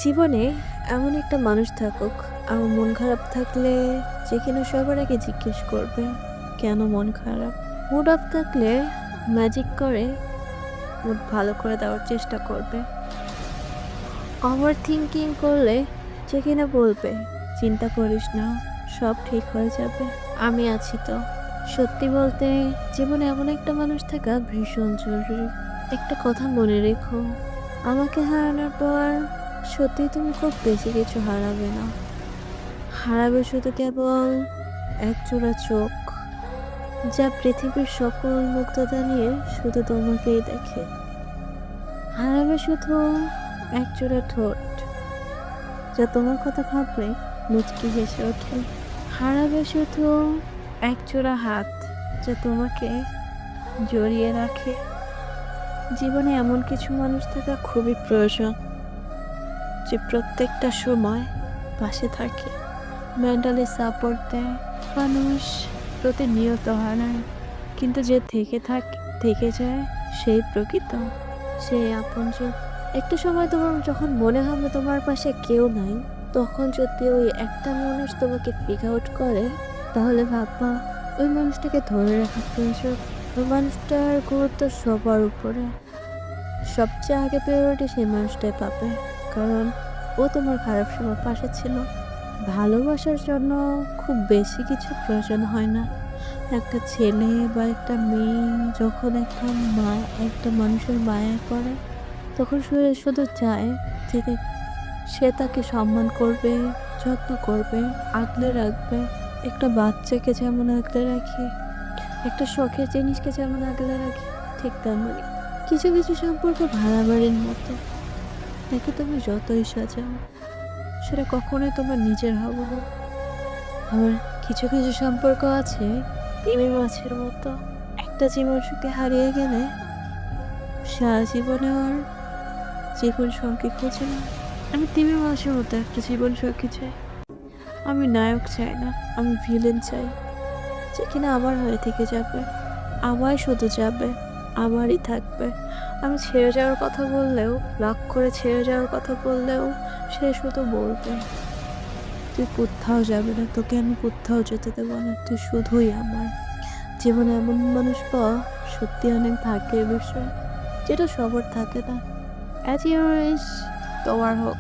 জীবনে এমন একটা মানুষ থাকুক, আমার মন খারাপ থাকলে যে কিনা সবার আগে জিজ্ঞেস করবে কেন মন খারাপ। মুড অফ থাকলে ম্যাজিক করে মুড ভালো করে দেওয়ার চেষ্টা করবে। ওভার থিঙ্কিং করলে যে কিনা বলবে চিন্তা করিস না, সব ঠিক হয়ে যাবে, আমি আছি তো। সত্যি বলতে জীবনে এমন একটা মানুষ থাকা ভীষণ জরুরি। একটা কথা মনে রেখো, আমাকে হারানোর পর সত্যি তুমি খুব বেশি কিছু হারাবে না। হারাবে শুধু কেবল এক জোড়া চোখ, যা পৃথিবীর সকল মুগ্ধতা নিয়ে শুধু তোমাকেই দেখে। হারাবে শুধু এক জোড়া ঠোঁট, যা তোমার কথা ভাবলে মুচকি হেসে ওঠে। হারাবে শুধু এক জোড়া হাত, যা তোমাকে জড়িয়ে রাখে। জীবনে এমন কিছু মানুষ থাকা খুবই প্রয়োজন, যে প্রত্যেকটা সময় পাশে থাকে, মেন্টালি সাপোর্ট দেয়। মানুষ প্রতিনিয়ত হারায়, কিন্তু যে থেকে যায় সেই প্রকৃত, সেই আপনজন। একটা সময় তোমার যখন মনে হবে তোমার পাশে কেউ নাই, তখন যদি ওই একটা মানুষ তোমাকে পিক আউট করে, তাহলে ভাববা ওই মানুষটাকে ধরে রাখা প্রয়োজন। ওই মানুষটার গুরুত্ব সবার উপরে, সবচেয়ে আগে প্রায়োরিটি সেই মানুষটাই পাবে, কারণ ও তোমার খারাপ সময় পাশে ছিল। ভালোবাসার জন্য খুব বেশি কিছু প্রয়োজন হয় না। একটা ছেলে বা একটা মেয়ে যখন একটা মানুষের মায়ায় পড়ে, তখন সে শুধু চায় যে সে তাকে সম্মান করবে, যত্ন করবে, আগলে রাখবে। একটা বাচ্চাকে যেমন আগলে রাখি, একটা শখের জিনিসকে যেমন আগলে রাখি, ঠিক তেমনই কিছু কিছু সম্পর্ক ভাড়াবাড়ির মতো। তাকে তুমি যতই সাজাও, সেটা কখনোই তোমার নিজের হবে না। আবার কিছু কিছু সম্পর্ক আছে তিমি মাছের মতো, একটা জীবন সুখে হারিয়ে গেলে সারা জীবনে আর জীবন সঙ্গী খোঁজে না। আমি তিমি মাছের মতো একটা জীবন সঙ্গী চাই। আমি নায়ক চাই না, আমি ভিলেন চাই, যে কিনা আমার হয়ে থেকে যাবে, আমায় শুধু যাবে, আমারই থাকবে। আমি ছেড়ে যাওয়ার কথা বললেও, রাগ করে ছেড়ে যাওয়ার কথা বললেও সে শুধু বলবে তুই কোথাও যাবে না, তোকে আমি কোথাও যেতে দেবো না, তুই শুধুই আমার। জীবনে এমন মানুষ পাওয়া সত্যি অনেক ভাগ্যের বিষয়, যেটা সবার থাকে না। অ্যাজ ইউ উইশ, তোমার হোক।